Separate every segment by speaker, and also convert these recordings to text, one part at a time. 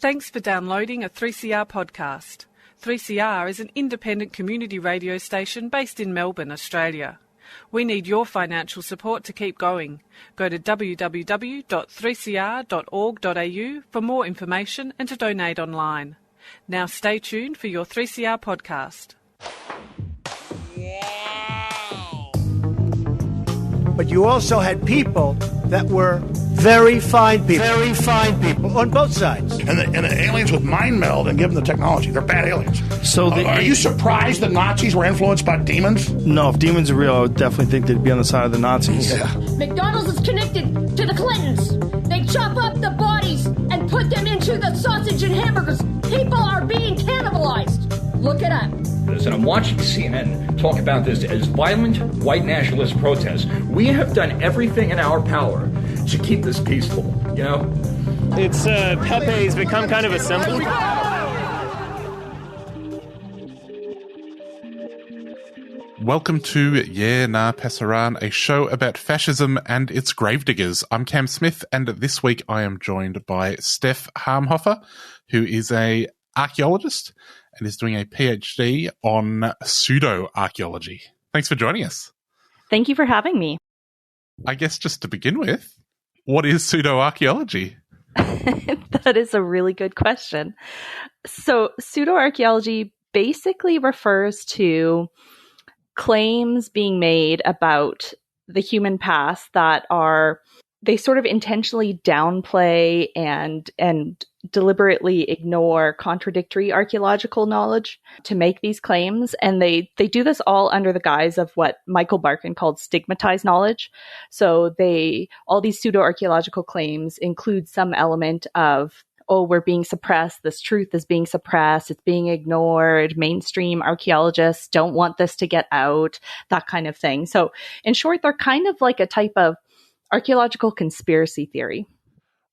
Speaker 1: Thanks for downloading a 3CR podcast. 3CR is an independent community radio station based in Melbourne, Australia. We need your financial support to keep going. Go to www.3cr.org.au for more information and to donate online. Now stay tuned for your 3CR podcast.
Speaker 2: But you also had people that were very fine people on both sides.
Speaker 3: And the aliens with mind meld and give them the technology. They're bad aliens. So are you surprised the Nazis were influenced by demons?
Speaker 4: No, if demons are real, I would definitely think they'd be on the side of the Nazis.
Speaker 3: Yeah.
Speaker 5: McDonald's is connected to the Clintons. They chop up the bodies and put them into the sausage and hamburgers. People are being cannibalized. Look it up.
Speaker 6: And I'm watching CNN talk about this as violent white nationalist protests. We have done everything in our power to keep this peaceful, you know?
Speaker 7: It's Pepe's become kind of a symbol.
Speaker 8: Welcome to Yeah Nah Pasaran, a show about fascism and its gravediggers. I'm Cam Smith, and this week I am joined by Steph Halmhofer, who is an archaeologist and is doing a PhD on pseudoarchaeology. Thanks for joining us.
Speaker 9: Thank you for having me.
Speaker 8: I guess just to begin with, what is pseudoarchaeology?
Speaker 9: That is a really good question. So pseudoarchaeology basically refers to claims being made about the human past that they sort of intentionally downplay and deliberately ignore contradictory archaeological knowledge to make these claims. And they do this all under the guise of what Michael Barkin called stigmatized knowledge. So all these pseudo-archaeological claims include some element of, oh, we're being suppressed, this truth is being suppressed, it's being ignored, mainstream archaeologists don't want this to get out, that kind of thing. So in short, they're kind of like a type of archaeological conspiracy theory.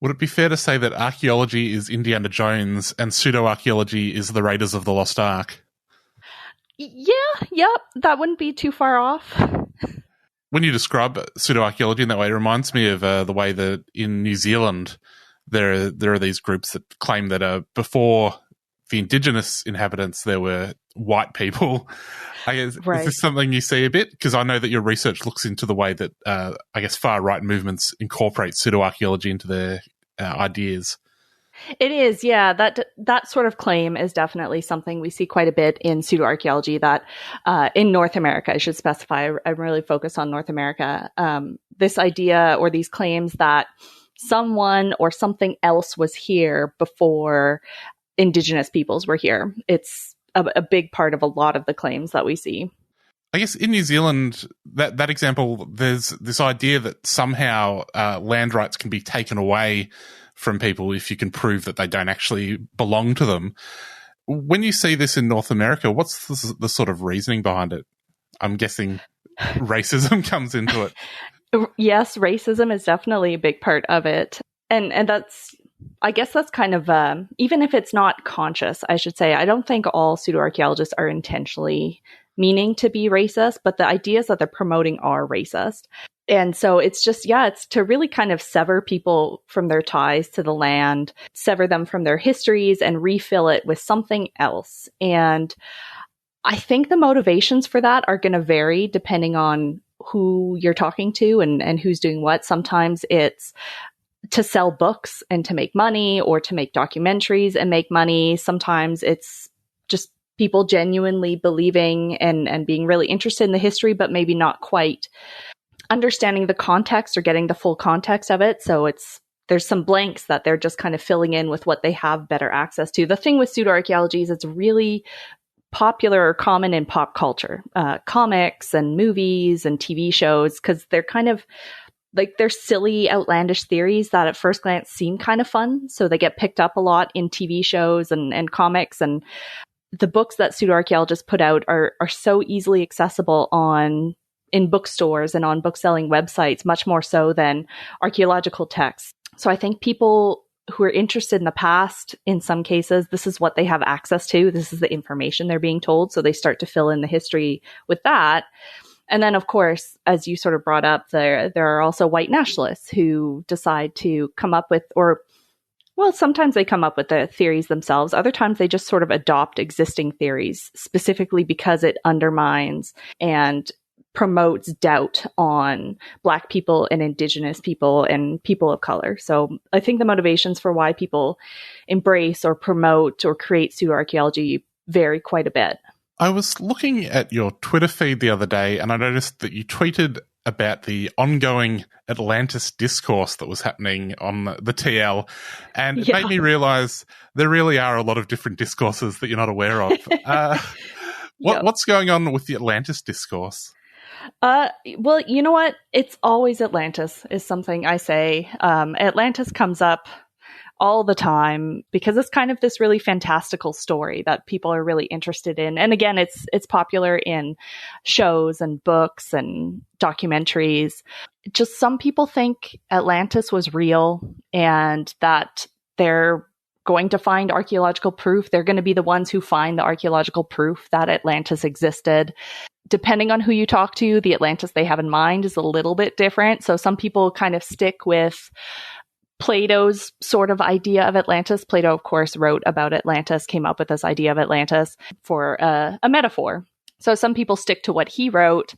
Speaker 8: Would it be fair to say that archaeology is Indiana Jones and pseudo-archaeology is the Raiders of the Lost Ark?
Speaker 9: Yeah, that wouldn't be too far off.
Speaker 8: When you describe pseudo-archaeology in that way, it reminds me of the way that in New Zealand there are these groups that claim that before the indigenous inhabitants there were white people. I guess, right. Is this something you see a bit? Because I know that your research looks into the way that, I guess, far-right movements incorporate pseudo-archaeology into their ideas.
Speaker 9: It is, yeah. That sort of claim is definitely something we see quite a bit in pseudo-archaeology that in North America, I should specify, I'm really focused on North America. This idea or these claims that someone or something else was here before indigenous peoples were here. It's a big part of a lot of the claims that we see.
Speaker 8: I guess in New Zealand, that example, there's this idea that somehow land rights can be taken away from people if you can prove that they don't actually belong to them. When you see this in North America, what's the sort of reasoning behind it? I'm guessing racism comes into it.
Speaker 9: Yes, racism is definitely a big part of it. And that's, I guess that's kind of, even if it's not conscious, I should say, I don't think all pseudoarchaeologists are intentionally meaning to be racist, but the ideas that they're promoting are racist. And so it's just, it's to really kind of sever people from their ties to the land, sever them from their histories and refill it with something else. And I think the motivations for that are going to vary depending on who you're talking to and who's doing what. Sometimes it's to sell books and to make money, or to make documentaries and make money. Sometimes it's just people genuinely believing and being really interested in the history, but maybe not quite understanding the context or getting the full context of it. So there's some blanks that they're just kind of filling in with what they have better access to. The thing with pseudoarchaeology is it's really popular or common in pop culture, comics and movies and TV shows, because they're kind of like, they're silly, outlandish theories that at first glance seem kind of fun. So they get picked up a lot in TV shows and comics. And the books that pseudoarchaeologists put out are so easily accessible in bookstores and on bookselling websites, much more so than archaeological texts. So I think people who are interested in the past, in some cases, this is what they have access to. This is the information they're being told. So they start to fill in the history with that. And then, of course, as you sort of brought up, there are also white nationalists who decide to come up with, or Well, sometimes they come up with the theories themselves. Other times they just sort of adopt existing theories specifically because it undermines and promotes doubt on Black people and Indigenous people and people of color. So I think the motivations for why people embrace or promote or create pseudoarchaeology vary quite a bit.
Speaker 8: I was looking at your Twitter feed the other day and I noticed that you tweeted about the ongoing Atlantis discourse that was happening on the TL. And it made me realize there really are a lot of different discourses that you're not aware of. What's going on with the Atlantis discourse?
Speaker 9: Well, you know what? It's always Atlantis is something I say. Atlantis comes up all the time because it's kind of this really fantastical story that people are really interested in. And again, it's popular in shows and books and documentaries. Just some people think Atlantis was real and that they're going to find archaeological proof. They're going to be the ones who find the archaeological proof that Atlantis existed. Depending on who you talk to, the Atlantis they have in mind is a little bit different. So some people kind of stick with Plato's sort of idea of Atlantis. Plato, of course, wrote about Atlantis, came up with this idea of Atlantis for a metaphor. So some people stick to what he wrote.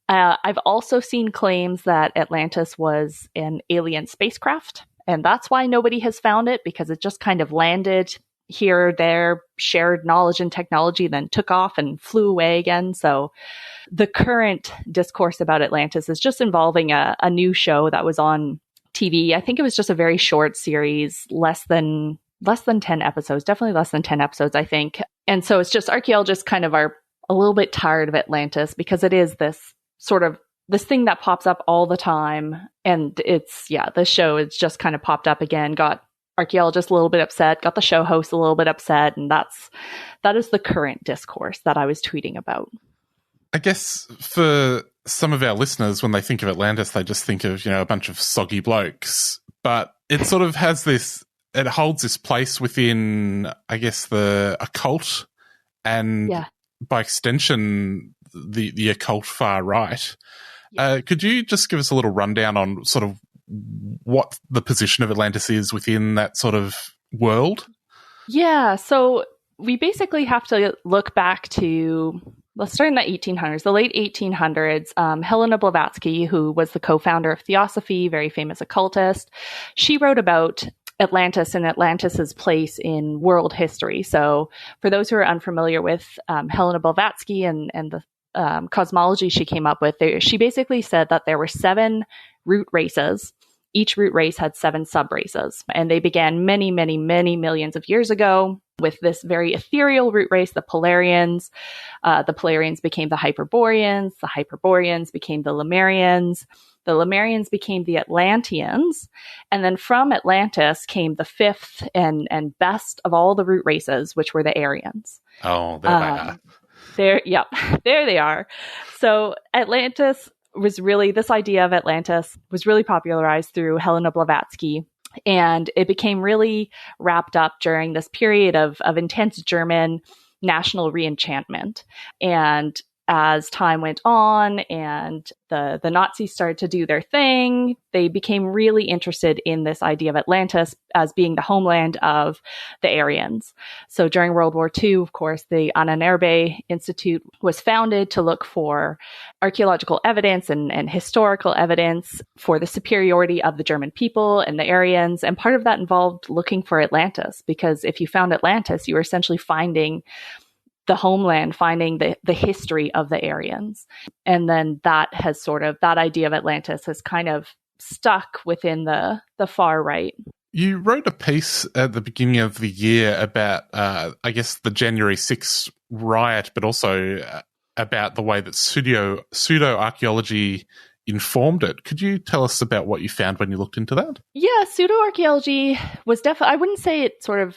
Speaker 9: I've also seen claims that Atlantis was an alien spacecraft, and that's why nobody has found it, because it just kind of landed here or there, shared knowledge and technology, then took off and flew away again. So the current discourse about Atlantis is just involving a new show that was on TV. I think it was just a very short series, less than 10 episodes, definitely less than 10 episodes, I think. And so it's just archaeologists kind of are a little bit tired of Atlantis because it is this sort of this thing that pops up all the time. And the show has just kind of popped up again, got archaeologists a little bit upset, got the show host a little bit upset. And that is the current discourse that I was tweeting about.
Speaker 8: I guess for some of our listeners, when they think of Atlantis, they just think of, a bunch of soggy blokes. But it sort of has it holds this place within, I guess, the occult and by extension, the occult far right. Yeah. Could you just give us a little rundown on sort of what the position of Atlantis is within that sort of world?
Speaker 9: Yeah, so we basically have to look back to, let's start in the 1800s, the late 1800s. Helena Blavatsky, who was the co-founder of Theosophy, very famous occultist, she wrote about Atlantis and Atlantis's place in world history. So for those who are unfamiliar with Helena Blavatsky and the cosmology she came up with, she basically said that there were 7 root races. Each root race had 7 sub-races, and they began many, many, many millions of years ago with this very ethereal root race, the Polarians. The Polarians became the Hyperboreans. The Hyperboreans became the Lemurians. The Lemurians became the Atlanteans. And then from Atlantis came the 5th and best of all the root races, which were the Aryans.
Speaker 8: Oh, there they are.
Speaker 9: There they are. So Atlantis this idea of Atlantis was really popularized through Helena Blavatsky. And it became really wrapped up during this period of intense German national reenchantment. And as time went on and the Nazis started to do their thing, they became really interested in this idea of Atlantis as being the homeland of the Aryans. So during World War II, of course, the Ahnenerbe Institute was founded to look for archaeological evidence and historical evidence for the superiority of the German people and the Aryans. And part of that involved looking for Atlantis, because if you found Atlantis, you were essentially finding the homeland, finding the history of the Aryans. And then that idea of Atlantis has kind of stuck within the far right.
Speaker 8: You wrote a piece at the beginning of the year about, I guess, the January 6th riot, but also about the way that pseudoarchaeology informed it. Could you tell us about what you found when you looked into that?
Speaker 9: Yeah, pseudoarchaeology was definitely, I wouldn't say it sort of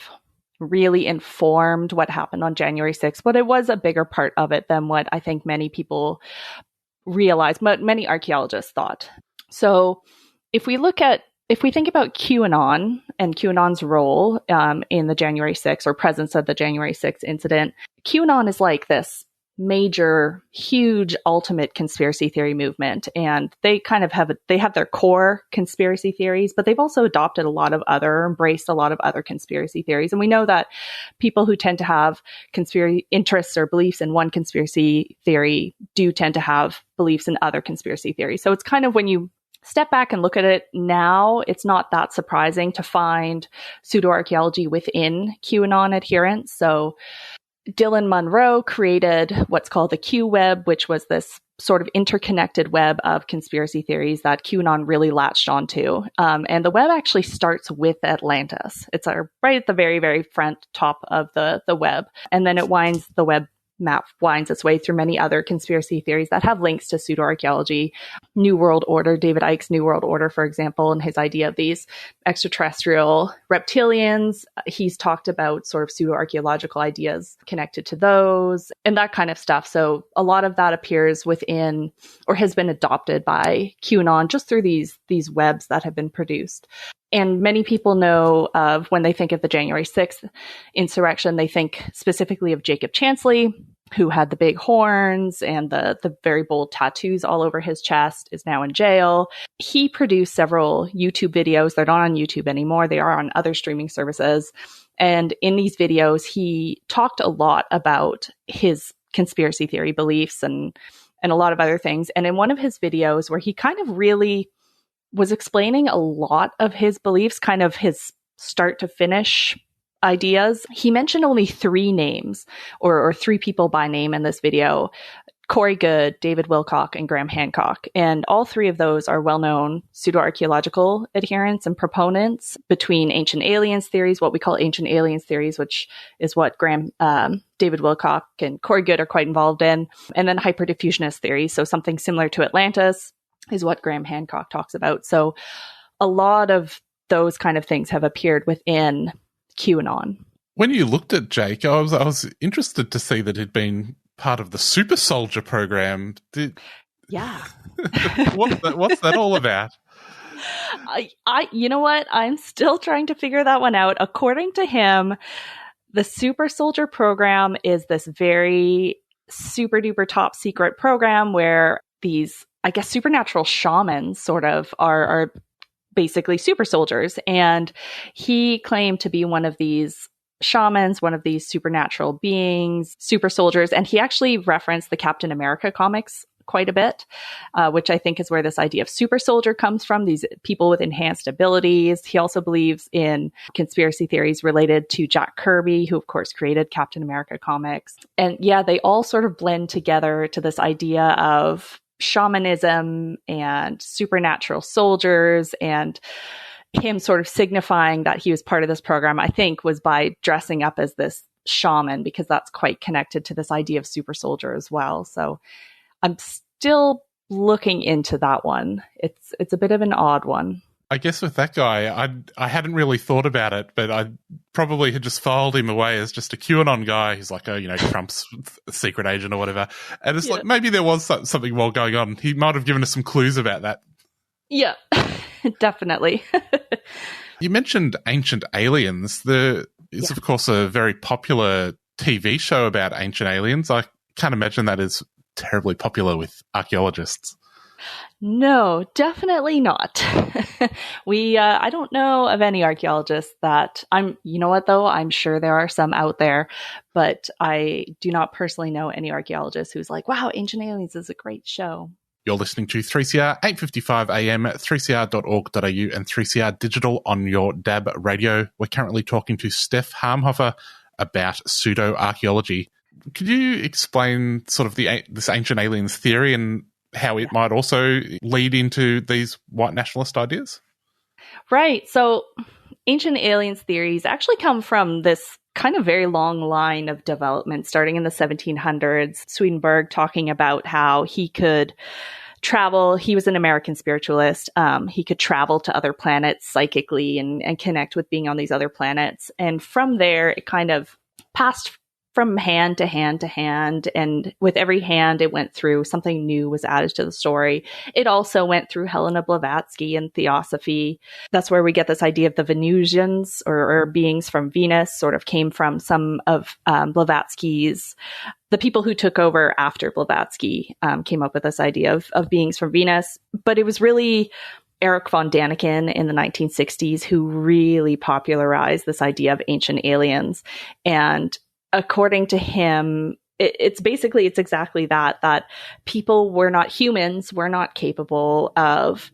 Speaker 9: really informed what happened on January 6th, but it was a bigger part of it than what I think many people realized, but many archaeologists thought. So if we think about QAnon and QAnon's role in the January 6th or presence of the January 6th incident, QAnon is like this major, huge, ultimate conspiracy theory movement. And they kind of have their core conspiracy theories, but they've also adopted embraced a lot of other conspiracy theories. And we know that people who tend to have conspiracy interests or beliefs in one conspiracy theory do tend to have beliefs in other conspiracy theories. So it's kind of, when you step back and look at it now, it's not that surprising to find pseudoarchaeology within QAnon adherents. So Dylan Munro created what's called the Q web, which was this sort of interconnected web of conspiracy theories that QAnon really latched onto. And the web actually starts with Atlantis. It's right at the very, very front top of the web. And then the web map winds its way through many other conspiracy theories that have links to pseudoarchaeology. New World Order, David Icke's New World Order, for example, and his idea of these extraterrestrial reptilians. He's talked about sort of pseudoarchaeological ideas connected to those and that kind of stuff. So a lot of that appears within, or has been adopted by QAnon just through these webs that have been produced. And many people know of, when they think of the January 6th insurrection, they think specifically of Jacob Chansley, who had the big horns and the very bold tattoos all over his chest, is now in jail. He produced several YouTube videos. They're not on YouTube anymore. They are on other streaming services. And in these videos, he talked a lot about his conspiracy theory beliefs and a lot of other things. And in one of his videos, where he kind of really was explaining a lot of his beliefs, kind of his start to finish ideas, he mentioned only 3 names or 3 people by name in this video: Corey Goode, David Wilcock, and Graham Hancock. And all 3 of those are well-known pseudoarchaeological adherents and proponents between ancient aliens theories, what we call ancient aliens theories, which is what David Wilcock and Corey Goode are quite involved in, and then hyperdiffusionist theories. So something similar to Atlantis is what Graham Hancock talks about. So a lot of those kind of things have appeared within QAnon.
Speaker 8: When you looked at Jake, I was interested to see that he'd been part of the Super Soldier program.
Speaker 9: Yeah.
Speaker 8: What's that all about?
Speaker 9: You know what? I'm still trying to figure that one out. According to him, the Super Soldier program is this very super duper top secret program where these, I guess, supernatural shamans sort of are basically super soldiers. And he claimed to be one of these shamans, one of these supernatural beings, super soldiers. And he actually referenced the Captain America comics quite a bit, which I think is where this idea of super soldier comes from, these people with enhanced abilities. He also believes in conspiracy theories related to Jack Kirby, who of course created Captain America comics. And yeah, they all sort of blend together to this idea of shamanism and supernatural soldiers, and him sort of signifying that he was part of this program, I think, was by dressing up as this shaman, because that's quite connected to this idea of super soldier as well. So I'm still looking into that one. It's a bit of an odd one.
Speaker 8: I guess with that guy, I hadn't really thought about it, but I probably had just filed him away as just a QAnon guy who's like, Trump's secret agent or whatever. And it's like, maybe there was something more going on. He might have given us some clues about that.
Speaker 9: Yeah, definitely.
Speaker 8: You mentioned Ancient Aliens. There is, of course, a very popular TV show about ancient aliens. I can't imagine that is terribly popular with archaeologists.
Speaker 9: No, definitely not. I don't know of any archaeologists you know what though? I'm sure there are some out there, but I do not personally know any archaeologist who's like, wow, Ancient Aliens is a great show.
Speaker 8: You're listening to 3CR 8:55 AM, 3cr.org.au and 3CR Digital on your DAB radio. We're currently talking to Steph Halmhofer about pseudoarchaeology. Could you explain sort of this ancient aliens theory and how it might also lead into these white nationalist ideas?
Speaker 9: Right. So ancient aliens theories actually come from this kind of very long line of development starting in the 1700s. Swedenborg talking about how he could travel. He was an American spiritualist. He could travel to other planets psychically and connect with being on these other planets. And from there, it kind of passed from hand to hand to hand. And with every hand it went through, something new was added to the story. It also went through Helena Blavatsky and Theosophy. That's where we get this idea of the Venusians or beings from Venus, sort of came from some of Blavatsky's. The people who took over after Blavatsky came up with this idea of beings from Venus. But it was really Erich von Däniken in the 1960s who really popularized this idea of ancient aliens. And according to him, it's exactly that people were not humans, were not capable of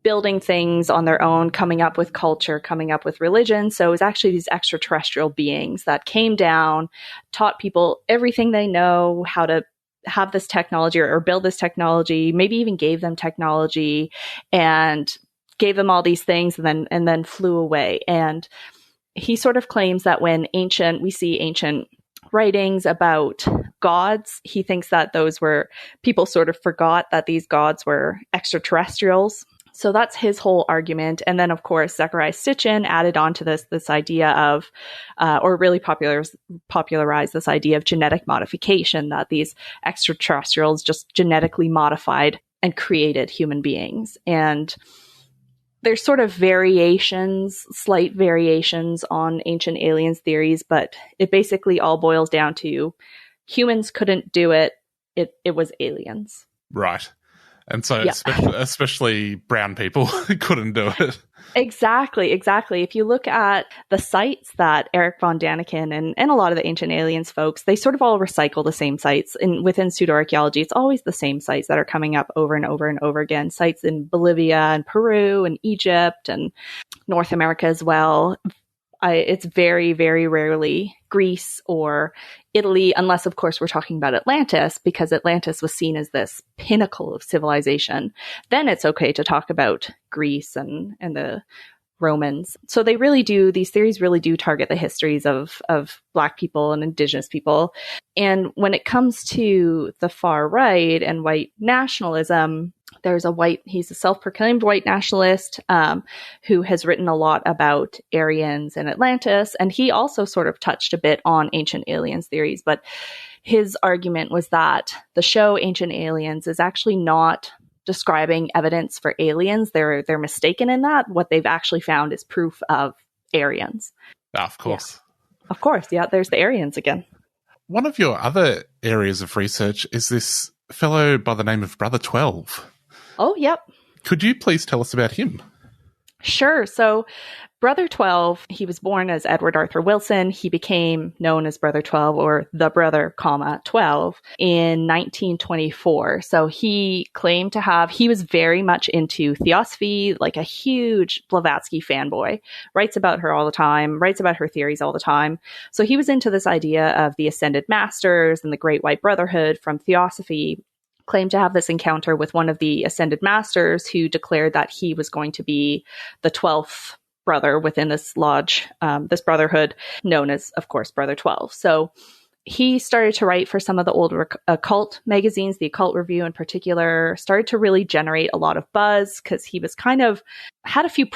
Speaker 9: building things on their own, coming up with culture, coming up with religion. So it was actually these extraterrestrial beings that came down, taught people everything they know, how to have this technology or build this technology, maybe even gave them technology and gave them all these things and then flew away. And he sort of claims that when we see ancient writings about gods, he thinks that those were, people sort of forgot that these gods were extraterrestrials. So that's his whole argument. And then, of course, Zecharia Sitchin added on to this idea of, or really popularized this idea of genetic modification, that these extraterrestrials just genetically modified and created human beings. And there's sort of slight variations on ancient aliens theories, but it basically all boils down to humans couldn't do it. It was aliens.
Speaker 8: Right. And so especially brown people couldn't do it.
Speaker 9: Exactly. If you look at the sites that Erich von Däniken and a lot of the ancient aliens folks, they sort of all recycle the same sites. Within pseudoarchaeology, it's always the same sites that are coming up over and over and over again. Sites in Bolivia and Peru and Egypt and North America as well. It's very, very rarely Greece or Italy, unless, of course, we're talking about Atlantis, because Atlantis was seen as this pinnacle of civilization. Then it's okay to talk about Greece and the Romans. So these theories really do target the histories of Black people and Indigenous people. And when it comes to the far right and white nationalism, he's a self-proclaimed white nationalist who has written a lot about Aryans and Atlantis. And he also sort of touched a bit on ancient aliens theories. But his argument was that the show Ancient Aliens is actually not describing evidence for aliens. They're mistaken in that. What they've actually found is proof of Aryans.
Speaker 8: Of course.
Speaker 9: Yeah. Of course. Yeah, there's the Aryans again.
Speaker 8: One of your other areas of research is this fellow by the name of Brother 12.
Speaker 9: Oh, yep.
Speaker 8: Could you please tell us about him?
Speaker 9: Sure. So Brother 12, he was born as Edward Arthur Wilson. He became known as Brother 12 or the Brother, 12 in 1924. So he claimed he was very much into Theosophy, like a huge Blavatsky fanboy, writes about her all the time, writes about her theories all the time. So he was into this idea of the Ascended Masters and the Great White Brotherhood from Theosophy. Claimed to have this encounter with one of the Ascended Masters who declared that he was going to be the 12th brother within this lodge, this brotherhood known as, of course, Brother 12. So he started to write for some of the older occult magazines, the Occult Review in particular, started to really generate a lot of buzz because he was had a few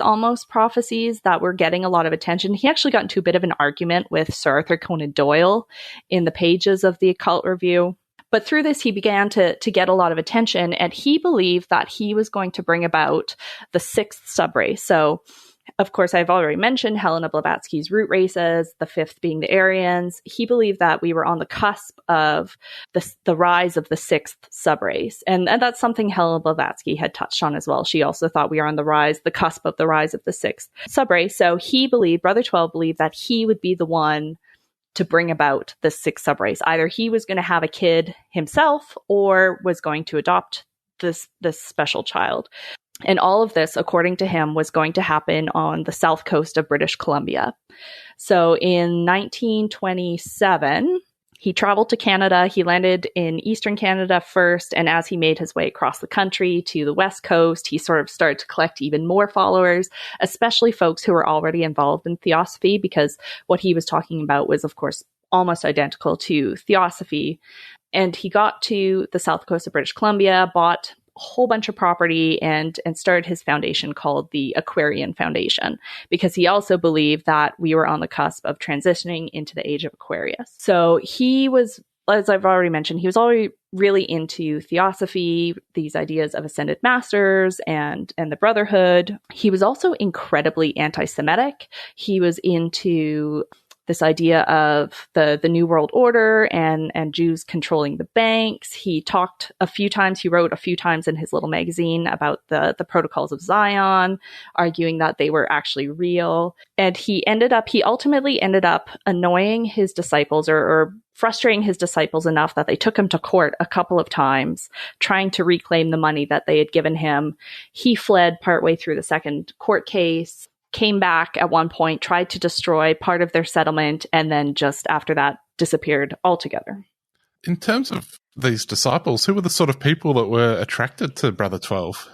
Speaker 9: almost prophecies that were getting a lot of attention. He actually got into a bit of an argument with Sir Arthur Conan Doyle in the pages of the Occult Review. But through this, he began to get a lot of attention, and he believed that he was going to bring about the sixth subrace. So, of course, I've already mentioned Helena Blavatsky's root races, the fifth being the Aryans. He believed that we were on the cusp of the rise of the sixth subrace. And that's something Helena Blavatsky had touched on as well. She also thought we are on the cusp of the rise of the sixth subrace. So Brother 12 believed that he would be the one to bring about the sixth subrace. Either he was going to have a kid himself or was going to adopt this special child. And all of this, according to him, was going to happen on the south coast of British Columbia. So in 1927, he traveled to Canada. He landed in Eastern Canada first. And as he made his way across the country to the West Coast, he sort of started to collect even more followers, especially folks who were already involved in Theosophy, because what he was talking about was, of course, almost identical to Theosophy. And he got to the south coast of British Columbia, bought whole bunch of property and started his foundation called the Aquarian Foundation, because he also believed that we were on the cusp of transitioning into the age of Aquarius. So he was, as I've already mentioned, he was already really into theosophy, these ideas of ascended masters and the brotherhood. He was also incredibly anti-Semitic. He was into this idea of the New World Order and Jews controlling the banks. He wrote a few times in his little magazine about the protocols of Zion, arguing that they were actually real. And he ultimately ended up annoying his disciples or frustrating his disciples enough that they took him to court a couple of times, trying to reclaim the money that they had given him. He fled partway through the second court case, came back at one point, tried to destroy part of their settlement, and then just after that disappeared altogether.
Speaker 8: In terms of these disciples, who were the sort of people that were attracted to Brother 12?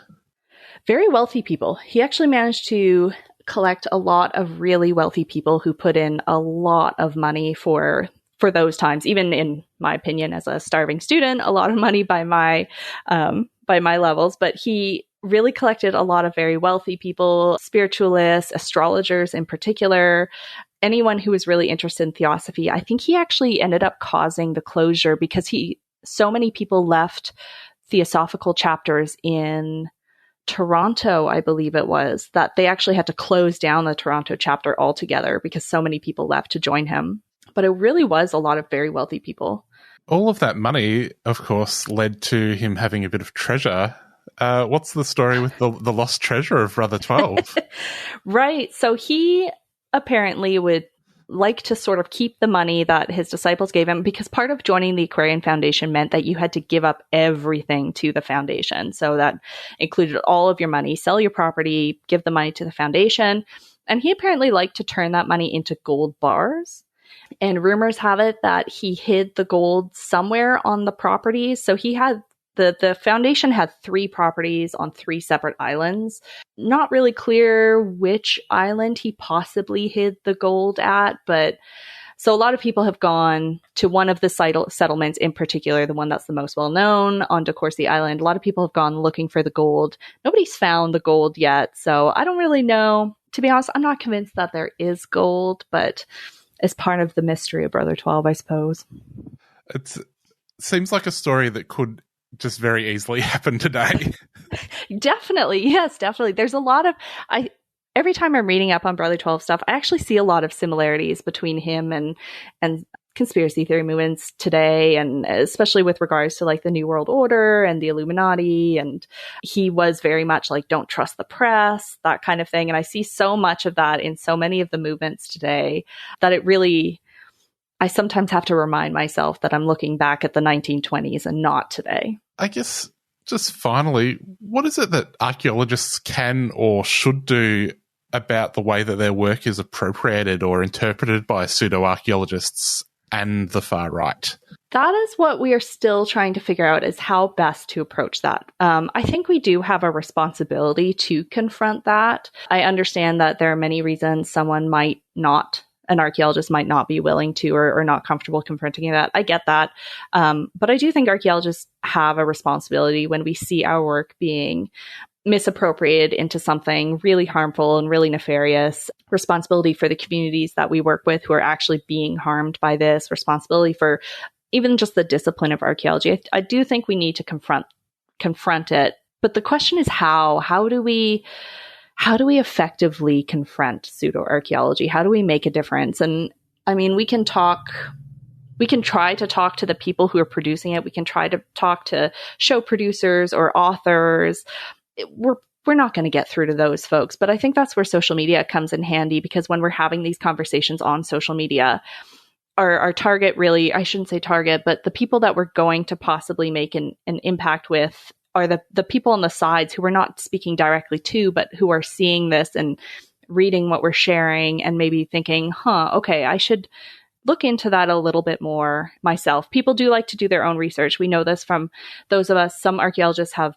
Speaker 9: Very wealthy people. He actually managed to collect a lot of really wealthy people who put in a lot of money for those times. Even in my opinion, as a starving student, a lot of money by my levels. But he really collected a lot of very wealthy people, spiritualists, astrologers in particular, anyone who was really interested in theosophy. I think he actually ended up causing the closure because so many people left theosophical chapters in Toronto, I believe it was, that they actually had to close down the Toronto chapter altogether because so many people left to join him. But it really was a lot of very wealthy people.
Speaker 8: All of that money, of course, led to him having a bit of treasure. What's the story with the lost treasure of Brother 12?
Speaker 9: Right. So he apparently would like to sort of keep the money that his disciples gave him, because part of joining the Aquarian Foundation meant that you had to give up everything to the foundation. So that included all of your money, sell your property, give the money to the foundation. And he apparently liked to turn that money into gold bars. And rumors have it that he hid the gold somewhere on the properties. So he had the foundation had 3 properties on 3 separate islands. Not really clear which island he possibly hid the gold at, but so a lot of people have gone to one of the settlements in particular, the one that's the most well known, on De Courcy Island. A lot of people have gone looking for the gold. Nobody's found the gold yet, so I don't really know. To be honest, I'm not convinced that there is gold, but it's part of the mystery of Brother 12, I suppose.
Speaker 8: It seems like a story that could just very easily happen today.
Speaker 9: Definitely. Yes, definitely. There's a lot of, every time I'm reading up on Brother 12 stuff, I actually see a lot of similarities between him and conspiracy theory movements today, and especially with regards to like the New World Order and the Illuminati. And he was very much like, don't trust the press, that kind of thing. And I see so much of that in so many of the movements today that it really, I sometimes have to remind myself that I'm looking back at the 1920s and not today.
Speaker 8: I guess just finally, what is it that archaeologists can or should do about the way that their work is appropriated or interpreted by pseudo-archaeologists and the far right?
Speaker 9: That is what we are still trying to figure out, is how best to approach that. I think we do have a responsibility to confront that. I understand that there are many reasons an archaeologist might not be willing to or not comfortable confronting that. I get that. But I do think archaeologists have a responsibility when we see our work being misappropriated into something really harmful and really nefarious. Responsibility for the communities that we work with who are actually being harmed by this. Responsibility for even just the discipline of archaeology. I do think we need to confront it. But the question is how? How do we effectively confront pseudoarchaeology? How do we make a difference? And I mean, we can try to talk to the people who are producing it. We can try to talk to show producers or authors. We're not going to get through to those folks. But I think that's where social media comes in handy, because when we're having these conversations on social media, our target really, I shouldn't say target, but the people that we're going to possibly make an impact with are the people on the sides who we're not speaking directly to, but who are seeing this and reading what we're sharing and maybe thinking, okay, I should look into that a little bit more myself. People do like to do their own research. We know this from those of us.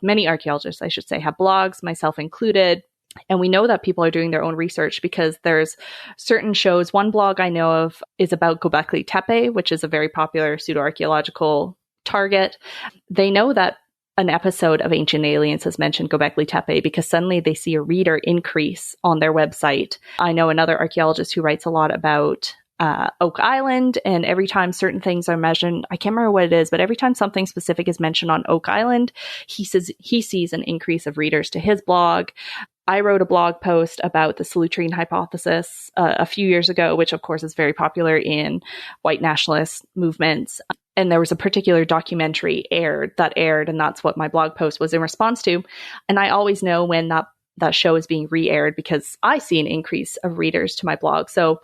Speaker 9: Many archaeologists, I should say, have blogs, myself included. And we know that people are doing their own research because there's certain shows. One blog I know of is about Göbekli Tepe, which is a very popular pseudoarchaeological target. They know that an episode of Ancient Aliens has mentioned Göbekli Tepe because suddenly they see a reader increase on their website. I know another archaeologist who writes a lot about Oak Island, and every time certain things are mentioned, I can't remember what it is, but every time something specific is mentioned on Oak Island, he says he sees an increase of readers to his blog. I wrote a blog post about the Solutrean hypothesis a few years ago, which of course is very popular in white nationalist movements. And there was a particular documentary aired, and that's what my blog post was in response to. And I always know when that show is being re-aired because I see an increase of readers to my blog. So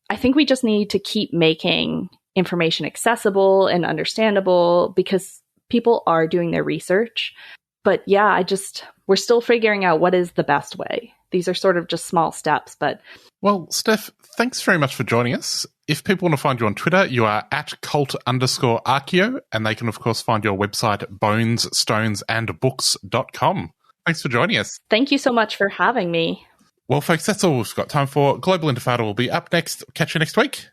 Speaker 9: I think we just need to keep making information accessible and understandable because people are doing their research. But yeah, we're still figuring out what is the best way. These are sort of just small steps, but...
Speaker 8: Well, Steph, thanks very much for joining us. If people want to find you on Twitter, you are at cult_archeo, and they can, of course, find your website, bonesstonesandbooks.com. Thanks for joining us.
Speaker 9: Thank you so much for having me.
Speaker 8: Well, folks, that's all we've got time for. Global Intifada will be up next. Catch you next week.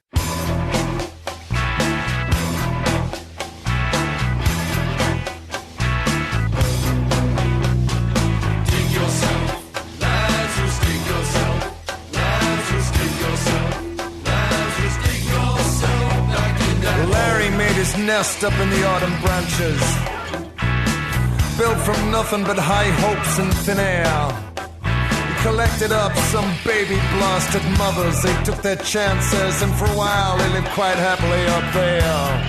Speaker 10: Larry made his nest up in the autumn branches, built from nothing but high hopes and thin air. Collected up some baby blasted mothers. They took their chances, and for a while they lived quite happily up there.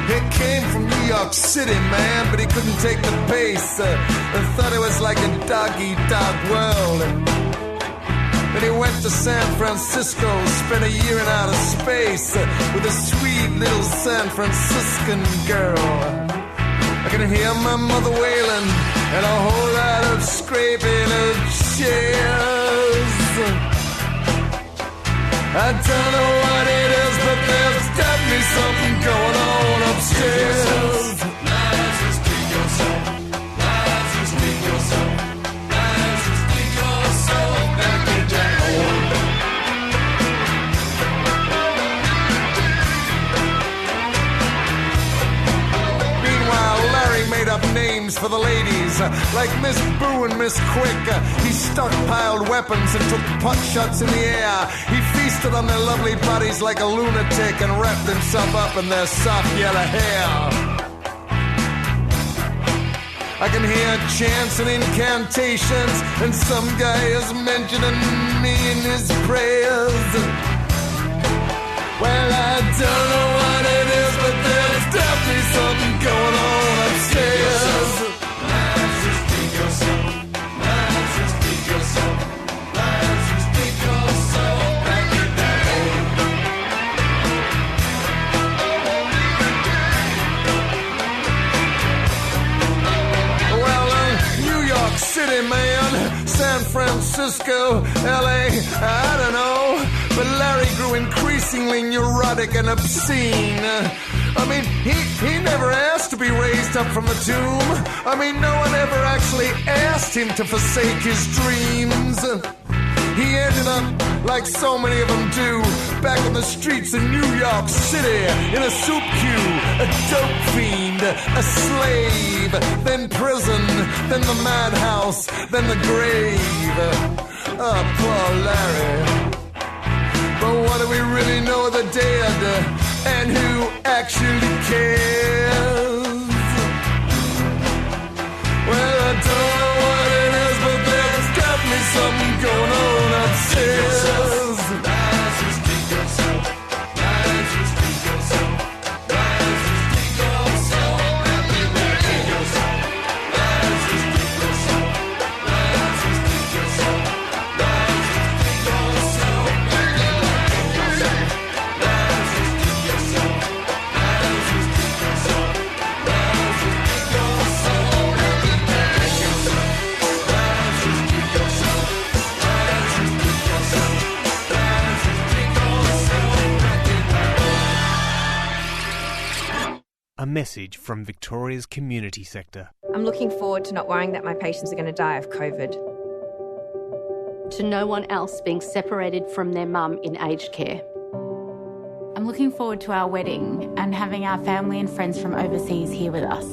Speaker 10: He came from New York City, man, but he couldn't take the pace and thought it was like a dog-eat-dog world. And then he went to San Francisco, spent a year in outer space with a sweet little San Franciscan girl. I can hear my mother wailing and a whole lot of scraping of chairs. I don't know what it is, but there's definitely something going on upstairs. Up names for the ladies, like Miss Boo and Miss Quick. He stockpiled weapons and took pot shots in the air. He feasted on their lovely bodies like a lunatic and wrapped himself up in their soft yellow hair. I can hear chants and incantations, and some guy is mentioning me in his prayers. Well, I don't know what it is, but there's definitely something going on upstairs. Well, New York City, man, San Francisco, LA, I don't know. But Larry grew increasingly neurotic and obscene. I mean, he never asked to be raised up from the tomb. I mean, no one ever actually asked him to forsake his dreams. He ended up, like so many of them do, back on the streets of New York City, in a soup queue, a dope fiend, a slave, then prison, then the madhouse, then the grave. Oh, poor Larry. But what do we really know of the dead, and who actually cares? Well, I don't know what it is, but there's definitely something going on upstairs.
Speaker 11: A message from Victoria's community sector.
Speaker 12: I'm looking forward to not worrying that my patients are going to die of COVID.
Speaker 13: To no one else being separated from their mum in aged care.
Speaker 14: I'm looking forward to our wedding and having our family and friends from overseas here with us.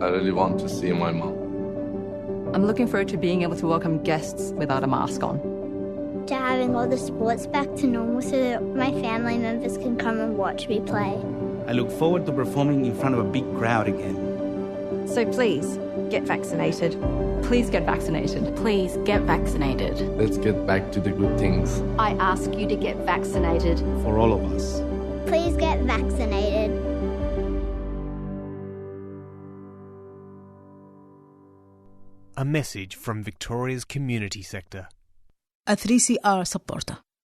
Speaker 14: I really want to see my mom.
Speaker 15: I'm looking forward to being able to welcome guests without a mask on.
Speaker 16: To having all the sports back to normal so that my family members can come and watch me play.
Speaker 17: I look forward to performing in front of a big crowd again.
Speaker 12: So please, get vaccinated.
Speaker 15: Please get vaccinated.
Speaker 13: Please get vaccinated.
Speaker 14: Let's get back to the good things.
Speaker 13: I ask you to get vaccinated.
Speaker 17: For all of us.
Speaker 16: Please get vaccinated.
Speaker 11: A message from Victoria's community sector.
Speaker 18: A 3CR supporter.